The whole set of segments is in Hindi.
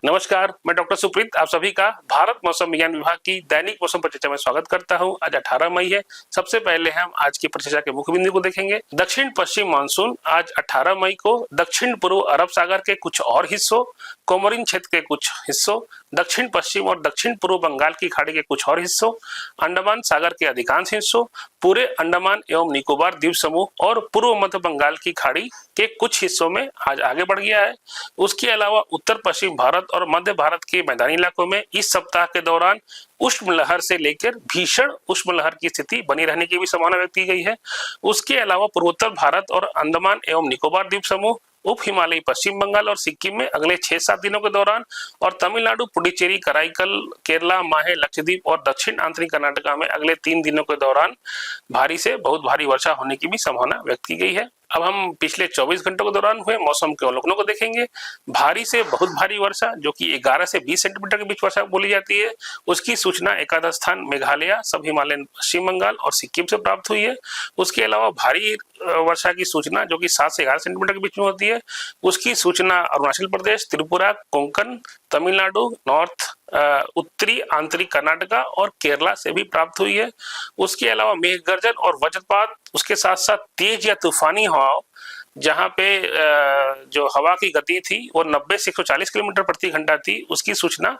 नमस्कार, मैं डॉक्टर सुप्रीत आप सभी का भारत मौसम विज्ञान विभाग की दैनिक मौसम परिचर्चा में स्वागत करता हूं। आज 18 मई है। सबसे पहले हम आज की परिचर्चा के मुख्य बिंदु को देखेंगे। दक्षिण पश्चिम मानसून आज 18 मई को दक्षिण पूर्व अरब सागर के कुछ और हिस्सों, कोमोरिन क्षेत्र के कुछ हिस्सों, दक्षिण पश्चिम और दक्षिण पूर्व बंगाल की खाड़ी के कुछ और हिस्सों, अंडमान सागर के अधिकांश हिस्सों, पूरे अंडमान एवं निकोबार द्वीप समूह और पूर्व मध्य बंगाल की खाड़ी के कुछ हिस्सों में आज आगे बढ़ गया है। उसके अलावा उत्तर पश्चिम भारत और मध्य भारत के मैदानी इलाकों में इस सप्ताह के दौरान उष्ण लहर से लेकर भीषण उष्ण लहर की स्थिति बनी रहने की भी संभावना व्यक्त की गई है। उसके अलावा पूर्वोत्तर भारत और अंडमान एवं निकोबार द्वीप समूह, उप हिमालयी पश्चिम बंगाल और सिक्किम में अगले 6-7 दिनों के दौरान और तमिलनाडु, पुडुचेरी, कराईकल, केरला, माहे, लक्षद्वीप और दक्षिण आंतरिक कर्नाटका में अगले 3 दिनों के दौरान भारी से बहुत भारी वर्षा होने की भी संभावना व्यक्त की गई है। अब हम पिछले 24 घंटों के दौरान हुए मौसम के अवलोकनों को देखेंगे। भारी से बहुत भारी वर्षा जो कि 11 से 20 सेंटीमीटर के बीच वर्षा बोली जाती है, उसकी सूचना एकादश स्थान मेघालय, सब हिमालयन पश्चिम बंगाल और सिक्किम से प्राप्त हुई है। उसके अलावा भारी वर्षा की सूचना जो कि 7 से 11 सेंटीमीटर के बीच में होती है, उसकी सूचना अरुणाचल प्रदेश, त्रिपुरा, कोंकण, तमिलनाडु, नॉर्थ उत्तरी आंतरिक कर्नाटका और केरला से भी प्राप्त हुई है। उसके अलावा मेघ गर्जन और वज्रपात, उसके साथ साथ तेज या तूफानी हवाओं, जहां पे जो हवा की गति थी वो 90 से 140 किलोमीटर प्रति घंटा थी, उसकी सूचना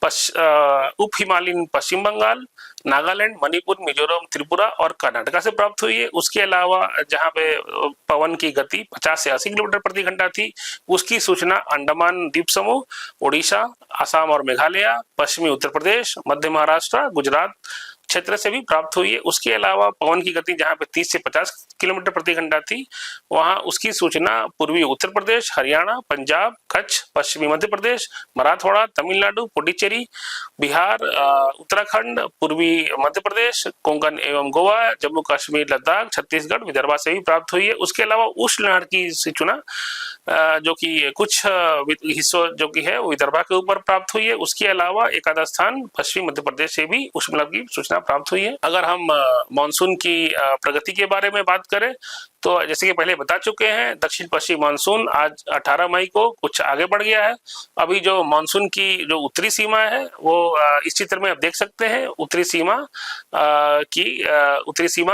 उप हिमालयन पश्चिम बंगाल, नागालैंड, मणिपुर, मिजोरम, त्रिपुरा और कर्नाटका से प्राप्त हुई है। उसके अलावा जहां पे पवन की गति 50 से 80 किलोमीटर प्रति घंटा थी, उसकी सूचना अंडमान द्वीप समूह, उड़ीसा, असम और मेघालय, पश्चिमी उत्तर प्रदेश, मध्य महाराष्ट्र, गुजरात क्षेत्र से भी प्राप्त हुई है। उसके अलावा पवन की गति जहां पे 30 से 50 किलोमीटर प्रति घंटा थी, वहां उसकी सूचना पूर्वी उत्तर प्रदेश, हरियाणा, पंजाब, कच्छ, पश्चिमी मध्य प्रदेश, मराठवाड़ा, तमिलनाडु, पुडुचेरी, बिहार, उत्तराखंड, पूर्वी मध्य प्रदेश, कोंकण एवं गोवा, जम्मू कश्मीर, लद्दाख, छत्तीसगढ़, विदर्भ से भी प्राप्त हुई है। उसके अलावा उष्ण लहर की सूचना जो कि कुछ हिस्सों जो कि है वो विदर्भ के ऊपर प्राप्त हुई है। उसके अलावा एकादश स्थान पश्चिमी मध्य प्रदेश से भी उष्ण लहर की सूचना प्राप्त हुई है। अगर हम मानसून की प्रगति के बारे में बात करें तो जैसे कि पहले बता चुके हैं, दक्षिण पश्चिम मानसून आज 18 मई को कुछ आगे बढ़ गया है। अभी जो मानसून की जो उत्तरी सीमा है वो इस चित्र में आप देख सकते हैं, उत्तरी सीमा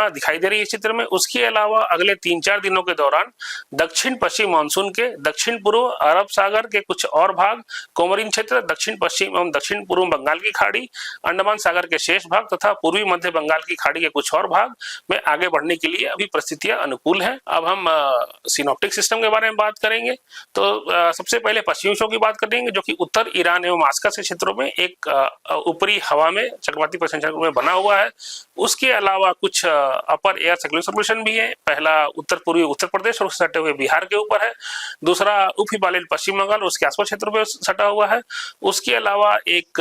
दिखाई दे रही है इस चित्र में। उसके अलावा अगले 3-4 दिनों के दौरान दक्षिण पश्चिम मानसून के दक्षिण पूर्व अरब सागर के कुछ और भाग, कोमोरिन क्षेत्र, दक्षिण पश्चिम एवं दक्षिण पूर्व बंगाल की खाड़ी, अंडमान सागर के शेष भाग तथा पूर्वी मध्य बंगाल की खाड़ी के कुछ और भाग में आगे बढ़ने के लिए अभी परिस्थितियां अनुकूल है। अब हम सिनोप्टिक सिस्टम के बारे में बात करेंगे तो सबसे पहले पश्चिमी विक्षोभ की बात करेंगे जो कि उत्तर ईरान एवं मास्कस के क्षेत्रों में एक ऊपरी हवा में चक्रवाती परिसंचरण में बना हुआ है। उसके अलावा कुछ अपर एयर सर्कुलेशन भी है। पहला उत्तर पूर्वी उत्तर प्रदेश और उससे सटे हुए बिहार के ऊपर है। दूसरा उप हिमालयन पश्चिम बंगाल और उसके आसपास क्षेत्रों में सटा हुआ है। उसके अलावा एक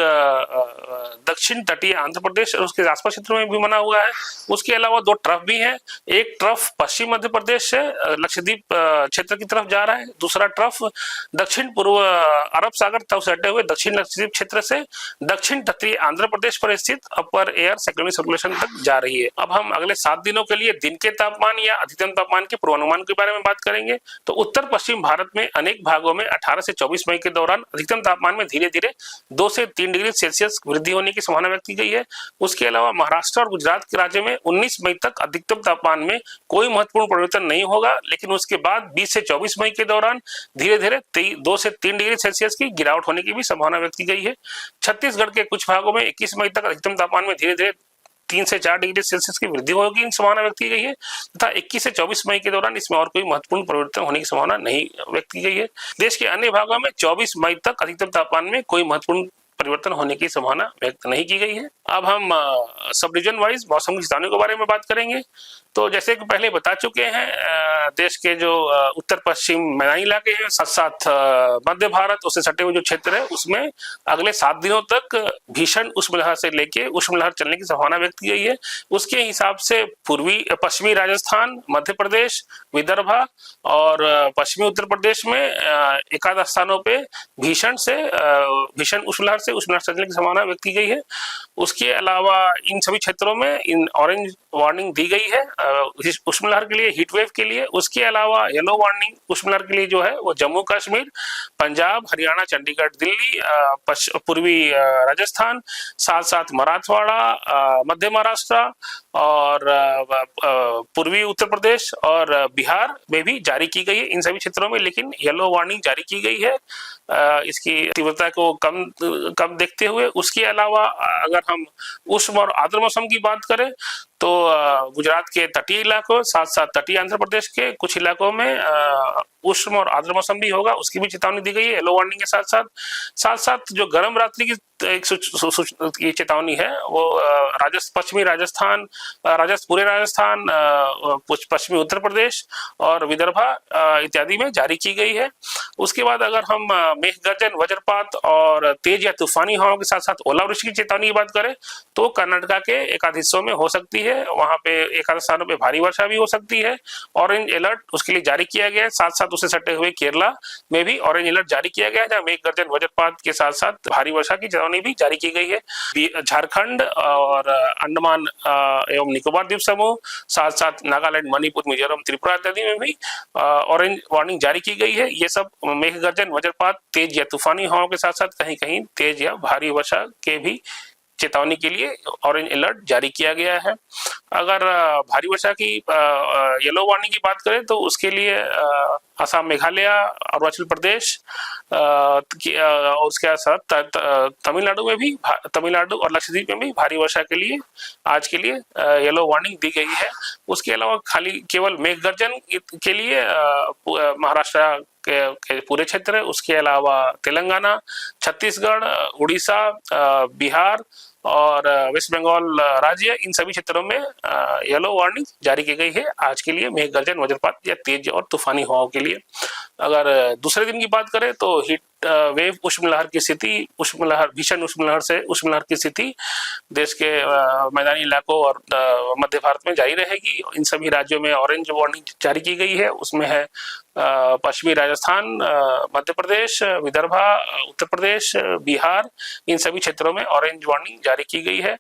दक्षिण तटीय आंध्र प्रदेश और उसके आसपास क्षेत्रों में भी बना हुआ है। उसके अलावा 2 ट्रफ भी है। एक ट्रफ पश्चिम मध्य प्रदेश से लक्षद्वीप क्षेत्र की तरफ जा रहा है, दूसरा ट्रफ दक्षिण पूर्व अरब सागर तक सटे हुए दक्षिण लक्षद्वीप क्षेत्र से दक्षिण तटीय आंध्र प्रदेश पर स्थित अपर एयर सर्कुलेशन तक जा रही है। अब हम अगले 7 दिनों के लिए दिन के तापमान या अधिकतम तापमान के पूर्वानुमान के बारे में बात करेंगे तो उत्तर पश्चिम भारत में अनेक भागों में 18 से 24 मई के दौरान अधिकतम तापमान में धीरे धीरे 2 से 3 डिग्री सेल्सियस वृद्धि होने की संभावना व्यक्त की गई है। उसके अलावा महाराष्ट्र और गुजरात के राज्य में 19 मई तक अधिकतम तापमान में कोई महत्वपूर्ण परिवर्तन नहीं होगा, लेकिन उसके बाद 20 से 24 मई के दौरान धीरे धीरे 2 से 3 डिग्री सेल्सियस की गिरावट होने की भी संभावना व्यक्त की गई है। छत्तीसगढ़ के कुछ भागों में 21 मई तक अधिकतम तापमान में धीरे धीरे 3 से 4 डिग्री सेल्सियस की वृद्धि होगी संभावना व्यक्त की गई है तथा 21 से 24 मई के दौरान इसमें और कोई महत्वपूर्ण परिवर्तन होने की संभावना नहीं व्यक्त की गई है। देश के अन्य भागों में 24 मई तक अधिकतम तापमान में कोई महत्वपूर्ण परिवर्तन होने की संभावना व्यक्त नहीं की गई है। अब हम सब रीजन वाइज मौसम की चेतावनी के बारे में बात करेंगे तो जैसे कि पहले बता चुके हैं, देश के जो उत्तर पश्चिम मैदानी इलाके हैं, साथ साथ मध्य भारत उससे सटे हुए जो क्षेत्र है उसमें अगले 7 दिनों तक भीषण उष्ण लहर से लेके उष्ण लहर चलने की संभावना व्यक्त की गई है। उसके हिसाब से पश्चिमी राजस्थान, मध्य प्रदेश, विदर्भ और पश्चिमी उत्तर प्रदेश में एकाध स्थानों पे भीषण उष्ण लहर से उष्ण लहर चलने की संभावना व्यक्त की गई है। उसके अलावा इन सभी क्षेत्रों में इन ऑरेंज वार्निंग दी गई है उष्मलहर के लिए, हीट वेव के लिए। उसके अलावा येलो वार्निंग उष्मलहर के लिए जो है वो जम्मू कश्मीर, पंजाब, हरियाणा, चंडीगढ़, दिल्ली, पूर्वी राजस्थान, साथ साथ मराठवाड़ा, मध्य महाराष्ट्र और पूर्वी उत्तर प्रदेश और बिहार में भी जारी की गई है, इन सभी क्षेत्रों में लेकिन येलो वार्निंग जारी की गई है इसकी तीव्रता को कम देखते हुए। उसके अलावा अगर हम उष्ण और आर्द्र मौसम की बात करें तो गुजरात के तटीय इलाकों, साथ साथ तटीय आंध्र प्रदेश के कुछ इलाकों में उष्ण और आर्द्र मौसम भी होगा, उसकी भी चेतावनी दी गई है येलो वार्निंग के साथ साथ जो गर्म रात्रि की एक चेतावनी है वो पश्चिमी राजस्थान, पूरे राजस्थान, पश्चिमी उत्तर प्रदेश और विदर्भा इत्यादि में जारी की गई है। उसके बाद अगर हम मेघ गर्जन, वज्रपात और तेज या तूफानी हवाओं के साथ साथ ओलावृष्टि की चेतावनी की बात करें तो कर्नाटका के एकाध हिस्सों में हो सकती है, वहां पे एकाध स्थानों पे भारी वर्षा भी हो सकती है। ऑरेंज अलर्ट उसके लिए जारी किया गया है। साथ साथ उसे सटे हुए केरला में भी ऑरेंज अलर्ट जारी किया गया है, जहां मेघ गर्जन, वज्रपात के साथ साथ भारी वर्षा की चेतावनी भी जारी की गई है। झारखंड और अंडमान एवं निकोबार द्वीप समूह, साथ साथ नागालैंड, मणिपुर, मिजोरम, त्रिपुरा इत्यादि में भी ऑरेंज वार्निंग जारी की गई है। ये सब मेघ गर्जन, वज्रपात, तेज या तूफानी हवाओं के साथ साथ कहीं कहीं तेज या भारी वर्षा के भी चेतावनी के लिए ऑरेंज अलर्ट जारी किया गया है। अगर भारी वर्षा की येलो वार्निंग की बात करें तो उसके लिए असम, मेघालय, अरुणाचल प्रदेश, उसके साथ तमिलनाडु में भी, तमिलनाडु और लक्षद्वीप में भी भारी वर्षा के लिए आज के लिए येलो वार्निंग दी गई है। उसके अलावा खाली केवल मेघ गर्जन के लिए महाराष्ट्र के पूरे क्षेत्र, उसके अलावा तेलंगाना, छत्तीसगढ़, उड़ीसा, बिहार और वेस्ट बंगाल राज्य, इन सभी क्षेत्रों में येलो वार्निंग जारी की गई है आज के लिए मेघ गर्जन, वज्रपात या तेज और तूफानी हवाओं के लिए। अगर दूसरे दिन की बात करें तो हीट वेव उष्मलहर की स्थिति, भीषण उष्मलहर की स्थिति देश के मैदानी इलाकों और मध्य भारत में जारी रहेगी। इन सभी राज्यों में ऑरेंज वार्निंग जारी की गई है, उसमें है पश्चिमी राजस्थान, मध्य प्रदेश, विदर्भा, उत्तर प्रदेश, बिहार, इन सभी क्षेत्रों में ऑरेंज वार्निंग जारी की गई है।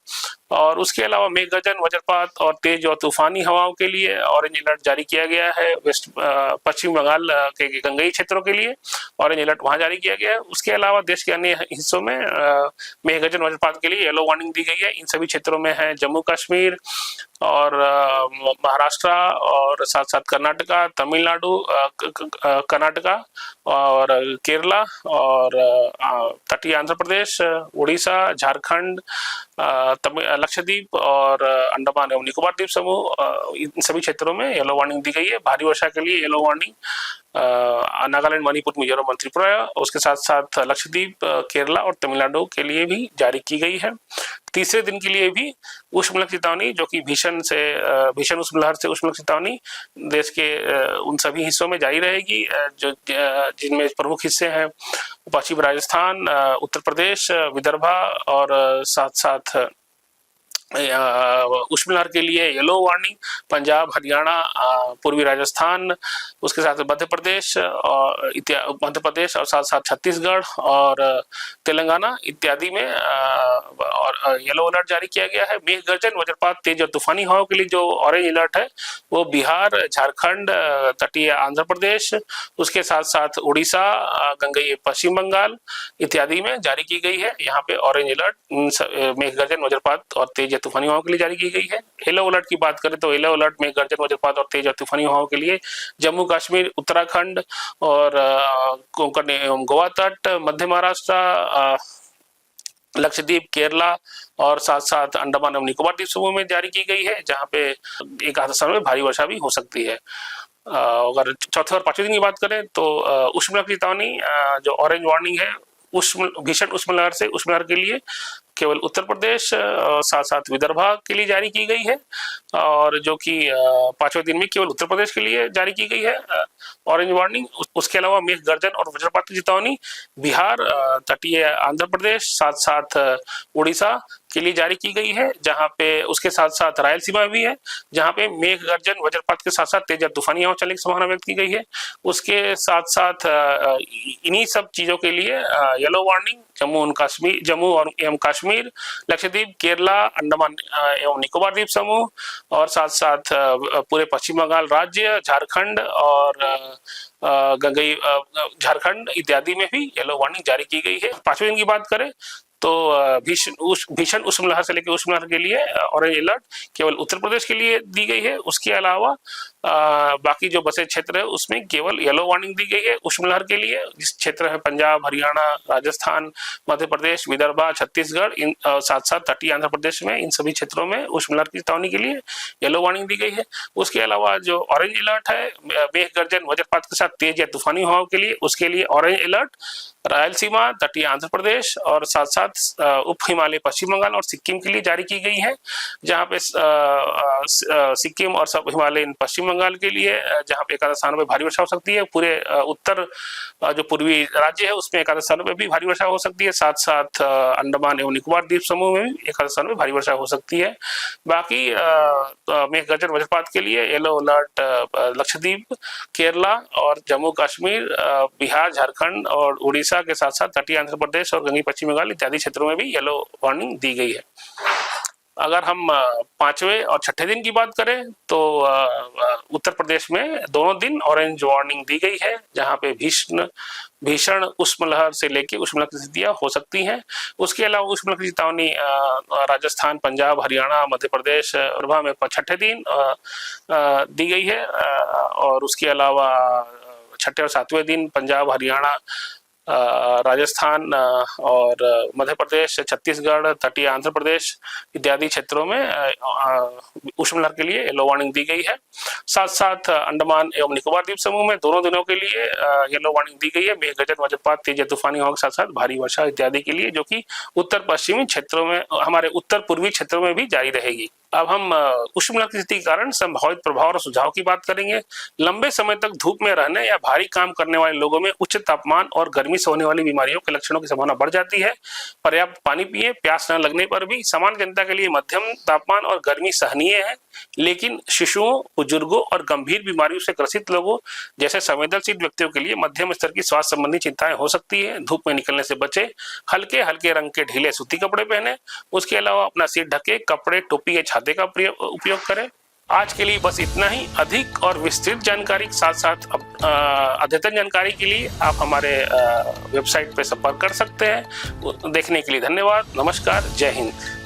और उसके अलावा मेघ गर्जन, वज्रपात और तेज और तूफानी हवाओं के लिए ऑरेंज अलर्ट जारी किया गया है। पश्चिम बंगाल के गंगई क्षेत्रों के लिए ऑरेंज अलर्ट वहां जारी किया गया है। उसके अलावा देश के अन्य हिस्सों में मेघ गर्जन, वज्रपात के लिए येलो वार्निंग दी गई है। इन सभी क्षेत्रों में है जम्मू कश्मीर और महाराष्ट्र और साथ साथ कर्नाटका, तमिलनाडु, कर्नाटका और केरला और तटीय आंध्र प्रदेश, उड़ीसा, झारखंड, लक्षद्वीप और अंडमान एवं निकोबार द्वीप समूह, इन सभी क्षेत्रों में येलो वार्निंग दी गई है। भारी वर्षा के लिए येलो वार्निंग नागालैंड, मणिपुर, मिजोरम और त्रिपुरा, उसके साथ साथ लक्षद्वीप, केरला और तमिलनाडु के लिए भी जारी की गई है। तीसरे दिन के लिए भी उष्मलहर चेतावनी, जो कि भीषण उष्मलहर से उष्मलहर चेतावनी देश के उन सभी हिस्सों में जारी रहेगी जो जिनमें प्रमुख हिस्से हैं पश्चिम राजस्थान, उत्तर प्रदेश, विदर्भा और साथ साथ उष्मलहर के लिए येलो वार्निंग पंजाब, हरियाणा, पूर्वी राजस्थान, उसके साथ मध्य प्रदेश और साथ साथ छत्तीसगढ़ और तेलंगाना इत्यादि में और येलो अलर्ट जारी किया गया है। मेघ गर्जन, वज्रपात, तेज और तूफानी हवाओं के लिए जो ऑरेंज अलर्ट है वो बिहार, झारखंड, तटीय आंध्र प्रदेश, उसके साथ साथ उड़ीसा, गंगई पश्चिम बंगाल इत्यादि में जारी की गई है। यहाँ पे ऑरेंज अलर्ट मेघ गर्जन, वज्रपात और तेज तूफानी हवाओं के लिए जारी की गई है। येलो अलर्ट की बात करें तो येलो अलर्ट में गर्जन, वज्रपात और तेज और तूफानी हवाओं के लिए जम्मू कश्मीर, उत्तराखंड और कोंकण एवं गोवा तट, मध्य महाराष्ट्र, लक्षद्वीप, केरला और साथ साथ अंडमान एवं निकोबार द्वीप समूह में जारी की गई है, जहां पे एक आध स्थान में भारी वर्षा भी हो सकती है। अगर चौथे और पांचवें दिन की बात करें तो उष्मलहर की चेतावनी, जो ऑरेंज वार्निंग है भीषण उष्मलहर से उष्मलहर के लिए केवल उत्तर प्रदेश साथ साथ विदर्भा के लिए जारी की गई है, और जो कि पांचवें दिन में केवल उत्तर प्रदेश के लिए जारी की गई है ऑरेंज वार्निंग। उसके अलावा मेघ गर्जन और वज्रपात की चेतावनी बिहार, तटीय आंध्र प्रदेश, साथ साथ उड़ीसा, के लिए जारी की गई है, जहां पे उसके साथ साथ रायलसीमा भी है, जहां पे मेघ गर्जन वज्रपात के साथ साथ तेज तूफानी हवा चलने की संभावना व्यक्त की गई है। उसके साथ साथ इन्हीं सब चीजों के लिए येलो वार्निंग जम्मू और एवं कश्मीर, लक्षद्वीप, केरला, अंडमान एवं निकोबार द्वीप समूह और साथ साथ पूरे पश्चिम बंगाल राज्य, झारखंड और गंगई झारखंड इत्यादि में भी येलो वार्निंग जारी की गई है। 5वें दिन की बात करें तो भीषण उष्मलहर से लेकर उष्मलहर के लिए ऑरेंज अलर्ट केवल उत्तर प्रदेश के लिए दी गई है। उसके अलावा बाकी जो बसे क्षेत्र है उसमें केवल येलो वार्निंग दी गई है उष्मलहर के लिए। जिस क्षेत्र है पंजाब, हरियाणा, राजस्थान, मध्य प्रदेश, विदर्भ, छत्तीसगढ़, इन साथ साथ तटीय आंध्र प्रदेश में, इन सभी क्षेत्रों में उष्मलहर की चेतावनी के लिए येलो वार्निंग दी गई है। उसके अलावा जो ऑरेंज अलर्ट है मेघ गर्जन वज्रपात के साथ तेज या तूफानी हवाओं के लिए, उसके लिए ऑरेंज अलर्ट रायलसीमा, तटीय आंध्र प्रदेश और साथ साथ उप हिमालय पश्चिम बंगाल और सिक्किम के लिए जारी की गई है। जहां पे सिक्किम और सब हिमालय पश्चिम बंगाल के लिए जहां पे एकादश स्थानों पर भारी वर्षा हो सकती है। पूरे उत्तर जो पूर्वी राज्य है उसमें एकादश स्थानों पर भी भारी वर्षा हो सकती है। साथ साथ अंडमान एवं निकोबार द्वीप समूह में भी एकादश स्थानों पर भारी वर्षा हो सकती है। बाकी मेघ गर्जन वज्रपात के लिए येलो अलर्ट लक्षद्वीप, केरला और जम्मू कश्मीर, बिहार, झारखंड और उड़ीसा के साथ साथ तटीय आंध्र प्रदेश और गंगी पश्चिम बंगाल इत्यादि क्षेत्रों में भी येलो वार्निंग दी गई है। अगर हम 5वें और 6ठे दिन की बात करें तो उत्तर प्रदेश में दोनों दिन ऑरेंज वार्निंग दी गई है, जहां पे भीषण उष्मलहर से लेकर उष्मलहर की स्थितियां हो सकती हैं। उसके अलावा उष्मलहर की चेतावनी राजस्थान, पंजाब, हरियाणा, मध्य प्रदेश में 6ठे दिन दी गई है। और उसके अलावा 6ठे और 7वें दिन पंजाब, हरियाणा, राजस्थान और मध्य प्रदेश, छत्तीसगढ़, तटीय आंध्र प्रदेश इत्यादि क्षेत्रों में उष्मलहर के लिए येलो वार्निंग दी गई है। साथ साथ अंडमान एवं निकोबार द्वीप समूह में दोनों दिनों के लिए येलो वार्निंग दी गई है मेघ गर्जन वज्रपात, तेज तूफानी हवा के साथ साथ भारी वर्षा इत्यादि के लिए, जो कि उत्तर पश्चिमी क्षेत्रों में, हमारे उत्तर पूर्वी क्षेत्रों में भी जारी रहेगी। अब हम उष्मलहर की स्थिति के कारण संभावित प्रभाव और सुझाव की बात करेंगे। लंबे समय तक धूप में रहने या भारी काम करने वाले लोगों में उच्च तापमान और गर्मी से होने वाली बीमारियों के लक्षणों की संभावना बढ़ जाती है। पर्याप्त पानी पिए, प्यास न लगने पर भी। सामान्य जनता के लिए मध्यम तापमान और गर्मी सहनीय है, लेकिन शिशुओं, बुजुर्गों और गंभीर बीमारियों से ग्रसित लोगों जैसे संवेदनशील व्यक्तियों के लिए मध्यम स्तर की स्वास्थ्य संबंधी चिंताएं हो सकती है। धूप में निकलने से बचे, हल्के हल्के रंग के ढीले सूती कपड़े पहने। उसके अलावा अपना सिर ढके कपड़े, टोपी या छाते का उपयोग करें। आज के लिए बस इतना ही। अधिक और विस्तृत जानकारी के साथ साथ अद्यतन जानकारी के लिए आप हमारे वेबसाइट पर संपर्क कर सकते हैं। देखने के लिए धन्यवाद। नमस्कार। जय हिंद।